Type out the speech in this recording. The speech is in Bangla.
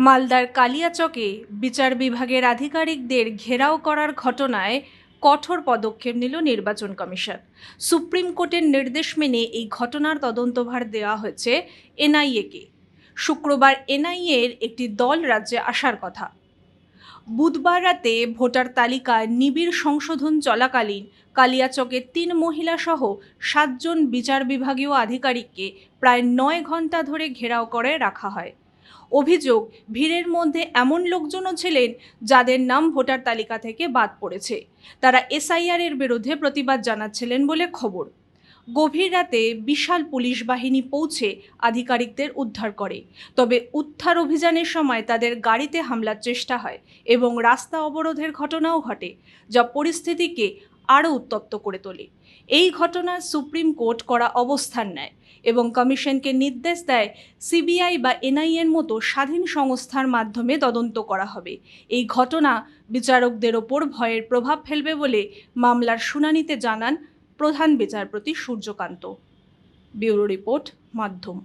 মালদার কালিয়াচকে বিচার বিভাগের আধিকারিকদের ঘেরাও করার ঘটনায় কঠোর পদক্ষেপ নিল নির্বাচন কমিশন। সুপ্রিম কোর্টের নির্দেশ মেনে এই ঘটনার তদন্তভার দেওয়া হয়েছে এনআইএকে। শুক্রবার এনআইএর একটি দল রাজ্যে আসার কথা। বুধবার রাতে ভোটার তালিকায় নিবিড় সংশোধন চলাকালীন কালিয়াচকের ৩ মহিলা সহ ৭ জন বিচার বিভাগীয় আধিকারিককে প্রায় ৯ ঘন্টা ধরে ঘেরাও করে রাখা হয়। অভিযোগ, ভিড়ের মধ্যে এমন লোকজনও ছিলেন যাদের নাম ভোটার তালিকা থেকে বাদ পড়েছে। তারা এসআইআর এর বিরুদ্ধে প্রতিবাদ জানাচ্ছিলেন বলে খবর। গভীর রাতে বিশাল পুলিশ বাহিনী পৌঁছে আধিকারিকদের উদ্ধার করে। তবে উদ্ধার অভিযানের সময় তাদের গাড়িতে হামলার চেষ্টা হয় এবং রাস্তা অবরোধের ঘটনাও ঘটে, যা পরিস্থিতিকে আরও উত্তপ্ত করে তোলে। এই ঘটনার সুপ্রিম কোর্ট কড়া অবস্থান নেয় এবং কমিশনকে নির্দেশ দেয় সিবিআই বা এনআইএর মতো স্বাধীন সংস্থার মাধ্যমে তদন্ত করা হবে। এই ঘটনা বিচারকদের ওপর ভয়ের প্রভাব ফেলবে বলে মামলার শুনানিতে জানান প্রধান বিচারপতি সূর্যকান্ত। ব্যুরো রিপোর্ট, মাধ্যম।